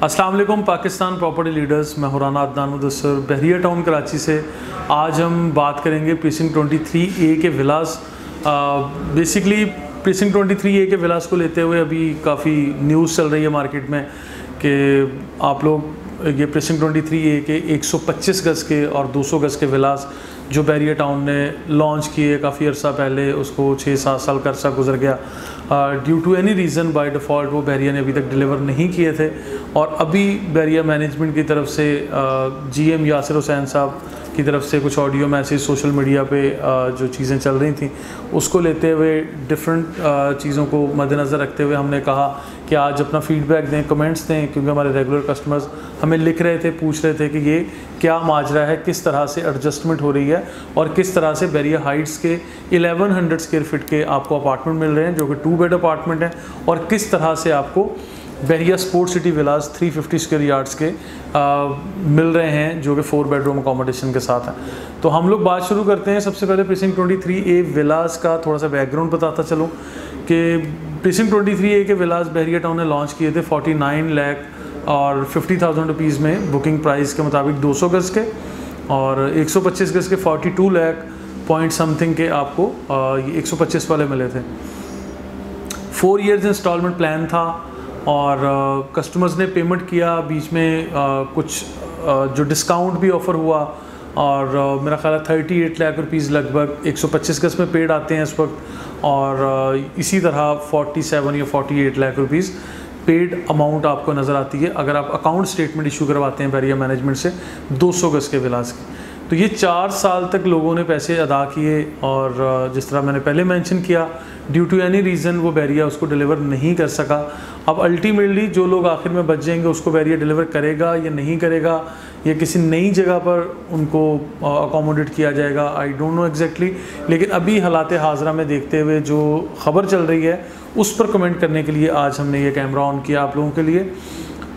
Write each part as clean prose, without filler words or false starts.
अस्सलाम वालेकुम Pakistan property leaders, मैं हुराना अदनान मुदस्सर बहरिया टाउन कराची से। आज हम बात करेंगे प्रीसिंक्ट 23A के विलास। बेसिकली प्रीसिंक्ट 23A के विलास को लेते हुए अभी काफ़ी न्यूज़ चल रही है मार्केट में कि आप लोग ये प्रीसिंक्ट 23A के 125 गज़ के और 200 गज़ के विलास जो बहरिया टाउन ने लॉन्च किए काफ़ी अर्सा पहले, उसको 6-7 साल का अर्सा गुजर गया। Due to any reason by default वो बहरिया ने अभी तक डिलीवर नहीं किए थे और अभी बहरिया मैनेजमेंट की तरफ से GM यासिर हुसैन साहब की तरफ से कुछ ऑडियो मैसेज सोशल मीडिया पे जो चीज़ें चल रही थी उसको लेते हुए डिफरेंट चीज़ों को मद्देनज़र रखते हुए हमने कहा कि आज अपना फीडबैक दें, कमेंट्स दें, क्योंकि हमारे रेगुलर कस्टमर्स हमें लिख रहे थे, पूछ रहे थे कि ये क्या माजरा है, किस तरह से एडजस्टमेंट हो रही है और किस तरह से बहरिया हाइट्स के 1100 स्क्वायर फीट के आपको अपार्टमेंट मिल रहे हैं जो कि 2 बेड अपार्टमेंट हैं, और किस तरह से आपको बहरिया स्पोर्ट सिटी विलास 350 स्क्वायर यार्ड्स के मिल रहे हैं जो कि 4 बेडरूम अकोमोडेशन के साथ हैं। तो हम लोग बात शुरू करते हैं। सबसे पहले प्रीसिंक्ट 23A विलास का थोड़ा सा बैकग्राउंड बताता चलूँ कि प्रीसिंक्ट 23A के विलास बहरिया टाउन ने लॉन्च किए थे 49 लाख और 50,000 रुपीज़ में, बुकिंग प्राइस के मुताबिक 200 गज़ के, और 125 गज़ के 42 लाख पॉइंट समथिंग के आपको ये 125 वाले मिले थे। 4 ईयर्स इंस्टॉलमेंट प्लान था और कस्टमर्स ने पेमेंट किया, बीच में कुछ जो डिस्काउंट भी ऑफ़र हुआ और मेरा ख्याल है 38 लाख रुपीज़ लगभग 125 गज़ में पेड आते हैं इस वक्त, और इसी तरह 47 या 48 लाख रुपीज़ पेड अमाउंट आपको नज़र आती है अगर आप अकाउंट स्टेटमेंट इशू करवाते हैं बहरिया मैनेजमेंट से 200 गज़ के विलास की। तो ये 4 साल तक लोगों ने पैसे अदा किए और जिस तरह मैंने पहले मेंशन किया ड्यू टू एनी रीज़न वो बहरिया उसको डिलीवर नहीं कर सका। अब अल्टीमेटली जो लोग आखिर में बच जाएंगे उसको बहरिया डिलीवर करेगा या नहीं करेगा, या किसी नई जगह पर उनको अकोमोडेट किया जाएगा, आई डोंट नो एग्जैक्टली। लेकिन अभी हालात हाज़रा में देखते हुए जो ख़बर चल रही है उस पर कमेंट करने के लिए आज हमने ये कैमरा ऑन किया आप लोगों के लिए।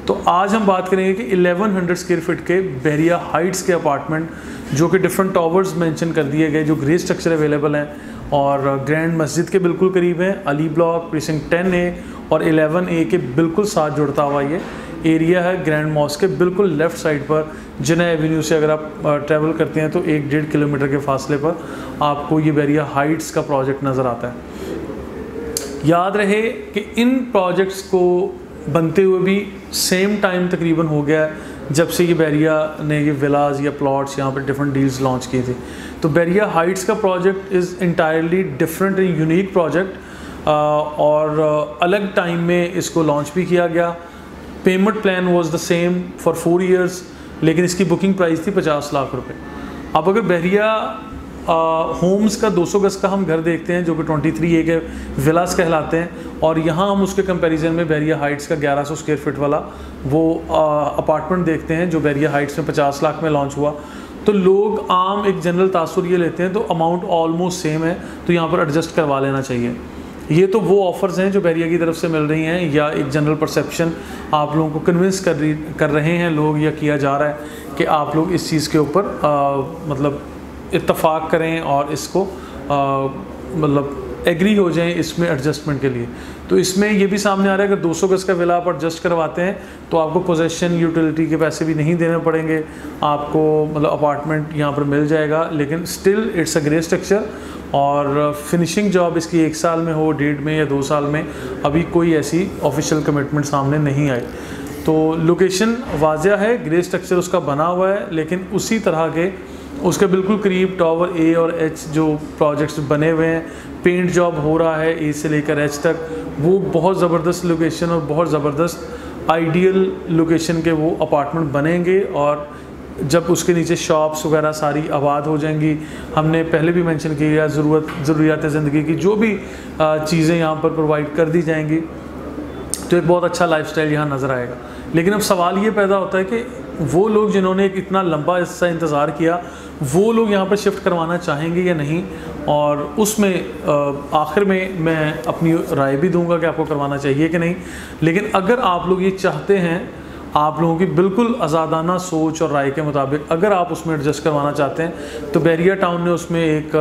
तो आज हम बात करेंगे कि 1100 स्क्वायर फीट के बहरिया हाइट्स के अपार्टमेंट जो कि डिफरेंट टावर्स मेंशन कर दिए गए, जो ग्रे स्ट्रक्चर अवेलेबल हैं और ग्रैंड मस्जिद के बिल्कुल करीब हैं। अली ब्लॉक प्रीसिंक्ट 10A और 11A के बिल्कुल साथ जुड़ता हुआ ये एरिया है। ग्रैंड मॉस्क के बिल्कुल लेफ़्ट साइड पर जिन्ना एवेन्यू से अगर आप ट्रैवल करते हैं तो 1-1.5 किलोमीटर के फासले पर आपको ये बहरिया हाइट्स का प्रोजेक्ट नज़र आता है। याद रहे कि इन प्रोजेक्ट्स को बनते हुए भी सेम टाइम तकरीबन हो गया जब से ये बहरिया ने ये विलास या प्लॉट्स यहाँ पर डिफरेंट डील्स लॉन्च किए थे। तो बहरिया हाइट्स का project is entirely different and unique project और अलग टाइम में इसको लॉन्च भी किया गया। Payment plan was the same for 4 years, लेकिन इसकी बुकिंग प्राइस थी 50 लाख रुपए। अब अगर बहरिया होम्स का 200 गज़ का हम घर देखते हैं जो कि 23A के विलास कहलाते हैं, और यहाँ हम उसके कंपैरिजन में बहरिया हाइट्स का 1100 स्क्वायर फीट वाला वो अपार्टमेंट देखते हैं जो बहरिया हाइट्स में 50 लाख में लॉन्च हुआ, तो लोग आम एक जनरल तासुर ये लेते हैं तो अमाउंट ऑलमोस्ट सेम है, तो यहाँ पर एडजस्ट करवा लेना चाहिए। ये तो वो ऑफ़र्स हैं जो बहरिया की तरफ से मिल रही हैं, या एक जनरल परसेप्शन आप लोगों को कन्विंस कर रहे हैं लोग, या किया जा रहा है कि आप लोग इस चीज़ के ऊपर मतलब इत्तफाक करें और इसको मतलब एग्री हो जाएं इसमें एडजस्टमेंट के लिए। तो इसमें ये भी सामने आ रहा है कि 200 गज़ का विला आप एडजस्ट करवाते हैं तो आपको पोजेसन यूटिलिटी के पैसे भी नहीं देने पड़ेंगे, आपको मतलब अपार्टमेंट यहाँ पर मिल जाएगा, लेकिन still it's a grey structure और फिनिशिंग जॉब इसकी 1 साल में हो, 1.5 में या 2 साल में, अभी कोई ऐसी ऑफिशियल कमिटमेंट सामने नहीं आई। तो लोकेशन वाज़िया है, ग्रे स्ट्रक्चर उसका बना हुआ है, लेकिन उसी तरह के उसके बिल्कुल करीब टावर A और H जो प्रोजेक्ट्स बने हुए हैं, पेंट जॉब हो रहा है A से लेकर H तक, वो बहुत ज़बरदस्त लोकेशन और बहुत ज़बरदस्त आइडियल लोकेशन के वो अपार्टमेंट बनेंगे, और जब उसके नीचे शॉप्स वगैरह सारी आबाद हो जाएंगी, हमने पहले भी मेंशन किया ज़रूरियात ज़िंदगी की जो भी चीज़ें यहाँ पर प्रोवाइड कर दी जाएंगी, तो एक बहुत अच्छा लाइफस्टाइल यहाँ नज़र आएगा। लेकिन अब सवाल ये पैदा होता है कि वो लोग जिन्होंने एक इतना लंबा इसका इंतज़ार किया वो लोग यहाँ पर शिफ्ट करवाना चाहेंगे या नहीं, और उसमें आखिर में मैं अपनी राय भी दूंगा कि आपको करवाना चाहिए कि नहीं। लेकिन अगर आप लोग ये चाहते हैं, आप लोगों की बिल्कुल आज़ादाना सोच और राय के मुताबिक अगर आप उसमें एडजस्ट करवाना चाहते हैं, तो बहरिया टाउन ने उसमें एक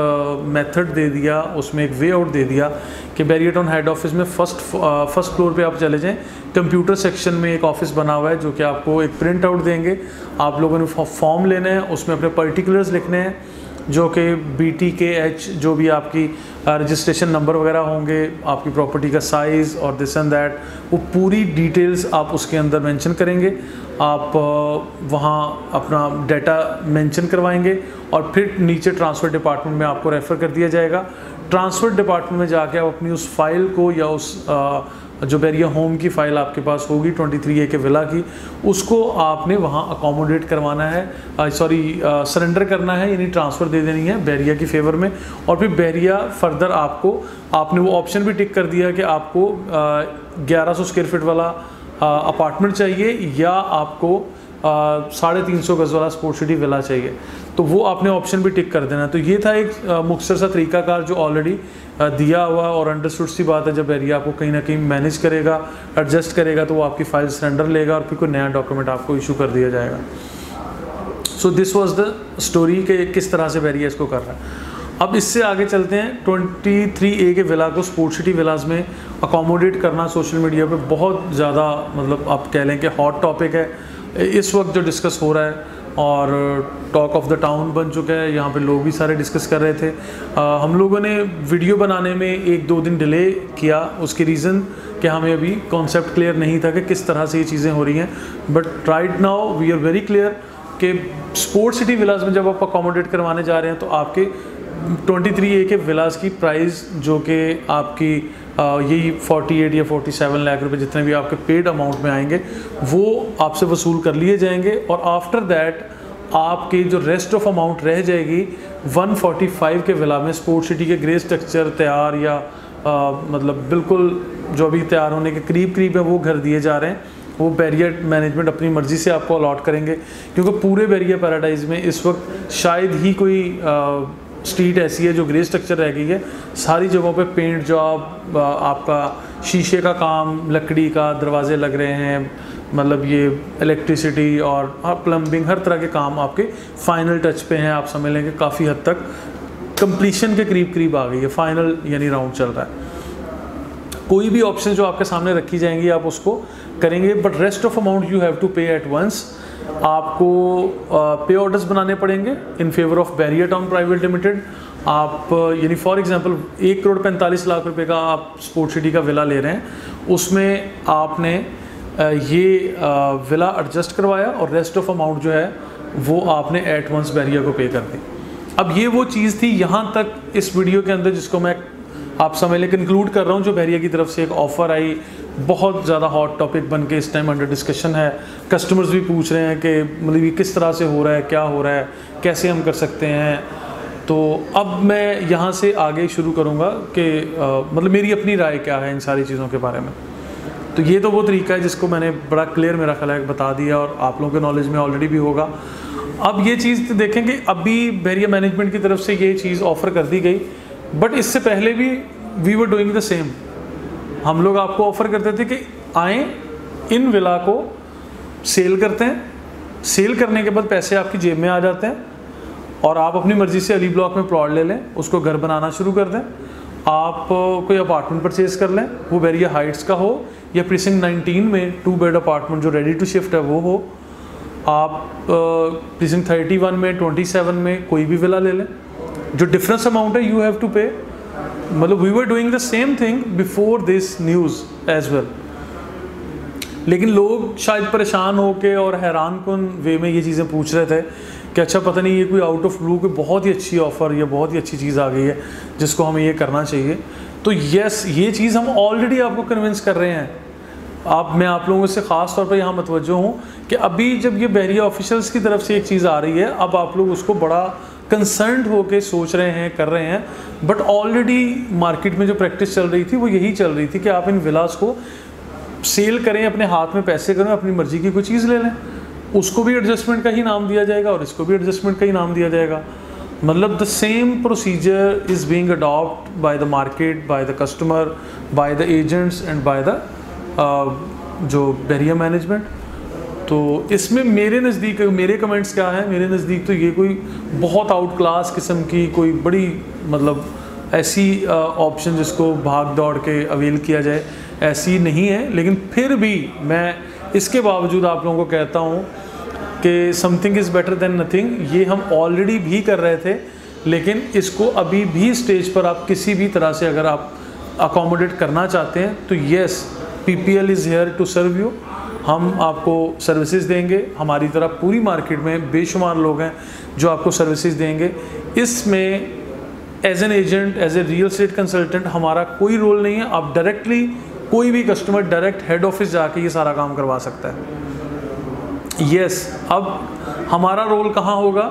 मेथड दे दिया, उसमें एक वे आउट दे दिया कि बहरिया टाउन हेड ऑफिस में फर्स्ट फ्लोर पे आप चले जाएं, कंप्यूटर सेक्शन में एक ऑफिस बना हुआ है जो कि आपको एक प्रिंट आउट देंगे। आप लोगों ने फॉर्म लेने हैं, उसमें अपने पर्टिकुलर्स लिखने हैं जो कि BTKH जो भी आपकी रजिस्ट्रेशन नंबर वगैरह होंगे, आपकी प्रॉपर्टी का साइज़ और दिस एंड दैट, वो पूरी डिटेल्स आप उसके अंदर मेंशन करेंगे। आप वहाँ अपना डाटा मेंशन करवाएंगे और फिर नीचे ट्रांसफ़र डिपार्टमेंट में आपको रेफ़र कर दिया जाएगा। ट्रांसफ़र डिपार्टमेंट में जाके आप अपनी उस फाइल को या उस जो बैरिया होम की फ़ाइल आपके पास होगी 23A के विला की, उसको आपने वहाँ अकोमोडेट करवाना है, सरेंडर करना है, यानी ट्रांसफ़र दे देनी है बैरिया की फेवर में। और फिर बैरिया फर्दर आपने वो ऑप्शन भी टिक कर दिया कि आपको 1100 स्क्वायर फीट वाला अपार्टमेंट चाहिए या आपको 350 गज़ वाला स्पोर्ट्स सिटी विला चाहिए, तो वो आपने ऑप्शन भी टिक कर देना। तो ये था एक मुख्तसर सा तरीकाकार जो ऑलरेडी दिया हुआ और अंडरस्टूड सी बात है। जब एरिया आपको कहीं ना कहीं मैनेज करेगा, एडजस्ट करेगा, तो वो आपकी फाइल सरेंडर लेगा और फिर कोई नया डॉक्यूमेंट आपको इशू कर दिया जाएगा। So this was the story कि किस तरह से बैरिया इसको कर रहा है। अब इससे आगे चलते हैं। 23A के विला को स्पोर्ट्स सिटी विलाज में अकोमोडेट करना सोशल मीडिया पे बहुत ज़्यादा, मतलब आप कह लें कि हॉट टॉपिक है इस वक्त जो डिस्कस हो रहा है और टॉक ऑफ द टाउन बन चुका है। यहाँ पे लोग भी सारे डिस्कस कर रहे थे। हम लोगों ने वीडियो बनाने में 1-2 दिन डिले किया, उसके रीज़न कि हमें अभी कॉन्सेप्ट क्लियर नहीं था कि किस तरह से ये चीज़ें हो रही हैं। But right now we are very clear कि स्पोर्ट्स सिटी विलाज में जब आप अकोमोडेट करवाने जा रहे हैं तो आपके 23A के विलाज की प्राइस जो कि आपकी यही 48 या 47 लाख रुपए जितने भी आपके पेड अमाउंट में आएंगे वो आपसे वसूल कर लिए जाएंगे। और आफ्टर दैट आपकी जो रेस्ट ऑफ अमाउंट रह जाएगी 145 के विला में स्पोर्ट्स सिटी के ग्रे स्ट्रक्चर तैयार या मतलब बिल्कुल जो अभी तैयार होने के करीब है वो घर दिए जा रहे हैं। वो बैरिया मैनेजमेंट अपनी मर्ज़ी से आपको अलॉट करेंगे, क्योंकि पूरे बैरिया पैराडाइज़ में इस वक्त शायद ही कोई स्ट्रीट ऐसी है जो ग्रे स्ट्रक्चर रह गई है। सारी जगहों पे पेंट जॉब, आपका शीशे का काम, लकड़ी का दरवाजे लग रहे हैं, मतलब ये इलेक्ट्रिसिटी और प्लम्बिंग, हर तरह के काम आपके फाइनल टच पे हैं। आप समझ लेंगे काफ़ी हद तक कंप्लीशन के करीब आ गई है, फाइनल यानी राउंड चल रहा है। कोई भी ऑप्शन जो आपके सामने रखी जाएंगी आप उसको करेंगे, but rest of amount you have to pay at once. आपको पे ऑर्डर्स बनाने पड़ेंगे in favour of Bahria Town Private Limited. आप यानी फॉर एग्जांपल 1,45,00,000 रुपए का आप स्पोर्ट्स सिटी का विला ले रहे हैं, उसमें आपने ये विला एडजस्ट करवाया और रेस्ट ऑफ अमाउंट जो है वो आपने एट वंस बैरिया को पे कर दी। अब ये वो चीज़ थी यहाँ तक इस वीडियो के अंदर जिसको मैं आप समझ लें कंक्लूड कर रहा हूँ, जो बैरिया की तरफ से एक ऑफ़र आई, बहुत ज़्यादा हॉट टॉपिक बन के इस टाइम अंडर डिस्कशन है। कस्टमर्स भी पूछ रहे हैं कि मतलब ये किस तरह से हो रहा है, क्या हो रहा है, कैसे हम कर सकते हैं। तो अब मैं यहाँ से आगे शुरू करूँगा कि मतलब मेरी अपनी राय क्या है इन सारी चीज़ों के बारे में। तो ये तो वो तरीका है जिसको मैंने बड़ा क्लियर मेरा ख्याल है बता दिया और आप लोगों के नॉलेज में ऑलरेडी भी होगा। अब ये चीज़ देखें कि अभी बैरिया मैनेजमेंट की तरफ से ये चीज़ ऑफ़र कर दी गई, बट इससे पहले भी we were doing the same. हम लोग आपको ऑफ़र करते थे कि आएँ, इन विला को सेल करते हैं, सेल करने के बाद पैसे आपकी जेब में आ जाते हैं और आप अपनी मर्ज़ी से अली ब्लॉक में प्लॉट ले लें, उसको घर बनाना शुरू कर दें। आप कोई अपार्टमेंट परचेज़ कर लें, वो बैरिया हाइट्स का हो या प्रीसिंक्ट 19 में 2 बेड अपार्टमेंट जो रेडी टू शिफ्ट है वो हो। आप प्रीसिंक्ट 31 में 27 में कोई भी विला ले लें। जो डिफरेंस अमाउंट है यू हैव टू पे, मतलब we were doing the same thing before this news as well. लेकिन लोग शायद परेशान होके और हैरान कुन वे में ये चीज़ें पूछ रहे थे कि अच्छा पता नहीं ये कोई आउट ऑफ ब्लू कोई बहुत ही अच्छी ऑफ़र या बहुत ही अच्छी चीज़ आ गई है जिसको हमें ये करना चाहिए। तो यस, ये चीज़ हम ऑलरेडी आपको कन्विंस कर रहे हैं। मैं आप लोगों से ख़ास तौर पर यहाँ मतवज्जो हूँ कि अभी जब ये बैरिया ऑफिशियल्स की तरफ से एक चीज़ आ रही है, अब आप लोग उसको बड़ा कंसर्न्ड होके सोच रहे हैं, कर रहे हैं। बट ऑलरेडी मार्केट में जो प्रैक्टिस चल रही थी वो यही चल रही थी कि आप इन विलास को सेल करें, अपने हाथ में पैसे करें, अपनी मर्ज़ी की कोई चीज़ ले लें, उसको भी एडजस्टमेंट का ही नाम दिया जाएगा और इसको भी एडजस्टमेंट का ही नाम दिया जाएगा। मतलब the same procedure is being adopt by the market, by the customer, by the agents and by the जो बैरिया मैनेजमेंट। तो इसमें मेरे नज़दीक मेरे कमेंट्स क्या हैं, मेरे नज़दीक तो ये कोई बहुत आउट क्लास किस्म की कोई बड़ी मतलब ऐसी ऑप्शन जिसको भाग दौड़ के अवेल किया जाए ऐसी नहीं है, लेकिन फिर भी मैं इसके बावजूद आप लोगों को कहता हूँ कि something is better than nothing. ये हम ऑलरेडी भी कर रहे थे, लेकिन इसको अभी भी स्टेज पर आप किसी भी तरह से अगर आप अकोमोडेट करना चाहते हैं तो yes, PPL is here to serve you. हम आपको सर्विसेज देंगे, हमारी तरह पूरी मार्केट में बेशुमार लोग हैं जो आपको सर्विसेज देंगे। इसमें as an agent, as a real estate consultant हमारा कोई रोल नहीं है। आप डायरेक्टली, कोई भी कस्टमर डायरेक्ट हेड ऑफिस जाके ये सारा काम करवा सकता है। यस, अब हमारा रोल कहाँ होगा?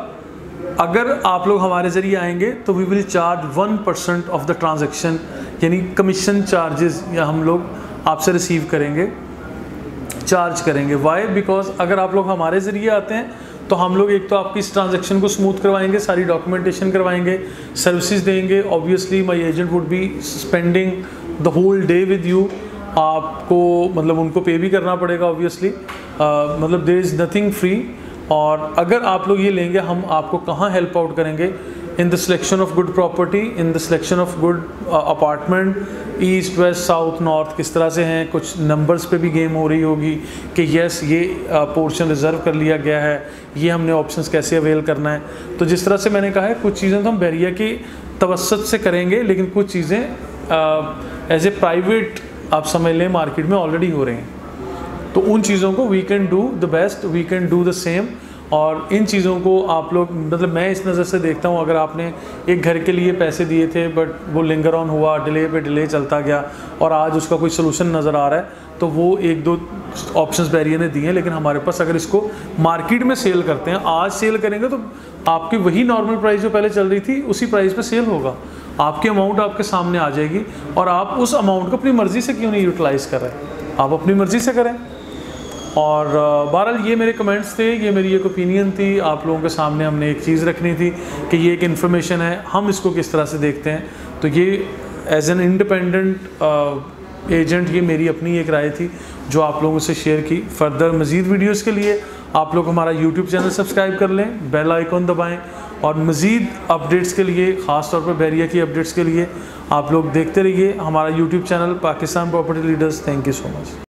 अगर आप लोग हमारे ज़रिए आएंगे तो we will charge 1% of the transaction, यानी कमीशन चार्जेस या हम लोग आपसे रिसीव करेंगे, चार्ज करेंगे। वाई? बिकॉज अगर आप लोग हमारे ज़रिए आते हैं तो हम लोग एक तो आपकी इस ट्रांजैक्शन को स्मूथ करवाएंगे, सारी डॉक्यूमेंटेशन करवाएंगे, सर्विसेज देंगे। Obviously my agent would be spending the whole day with you. आपको मतलब उनको पे भी करना पड़ेगा ऑब्वियसली, मतलब देयर इज़ नथिंग फ्री। और अगर आप लोग ये लेंगे, हम आपको कहाँ हेल्प आउट करेंगे? In the selection of good property, in the selection of good apartment, east west south north किस तरह से हैं। कुछ नंबर्स पे भी गेम हो रही होगी कि यस ये पोर्शन रिज़र्व कर लिया गया है, ये हमने ऑप्शंस कैसे अवेल करना है। तो जिस तरह से मैंने कहा है, कुछ चीज़ें तो हम बहरिया की तवस्सुत से करेंगे, लेकिन कुछ चीज़ें एज ए प्राइवेट आप समझ लें मार्केट में ऑलरेडी हो रही हैं। तो उन चीज़ों को we can do the best, we can do the same. और इन चीज़ों को आप लोग, मतलब मैं इस नज़र से देखता हूँ, अगर आपने एक घर के लिए पैसे दिए थे बट वो लिंगर ऑन हुआ, डिले पे डिले चलता गया और आज उसका कोई सोल्यूशन नज़र आ रहा है, तो वो एक दो ऑप्शंस बैरियर ने दिए हैं। लेकिन हमारे पास अगर इसको मार्केट में सेल करते हैं, आज सेल करेंगे तो आपकी वही नॉर्मल प्राइस जो पहले चल रही थी उसी प्राइस पे सेल होगा। आपकी अमाउंट आपके सामने आ जाएगी और आप उस अमाउंट को अपनी मर्ज़ी से क्यों नहीं यूटिलाइज़ कर रहे हैं? आप अपनी मर्ज़ी से करें। और बहरहाल ये मेरे कमेंट्स थे, ये मेरी एक ओपिनियन थी, आप लोगों के सामने हमने एक चीज़ रखनी थी कि ये एक इन्फॉर्मेशन है, हम इसको किस तरह से देखते हैं। तो ये एज एन इंडिपेंडेंट एजेंट ये मेरी अपनी एक राय थी जो आप लोगों से शेयर की। फर्दर मज़ीद वीडियोस के लिए आप लोग हमारा यूट्यूब चैनल सब्सक्राइब कर लें, बेल आइकॉन दबाएं और मज़ीद अपडेट्स के लिए, ख़ास तौर पर बहरिया की अपडेट्स के लिए आप लोग देखते रहिए हमारा YouTube channel Pakistan property leaders. Thank you so much.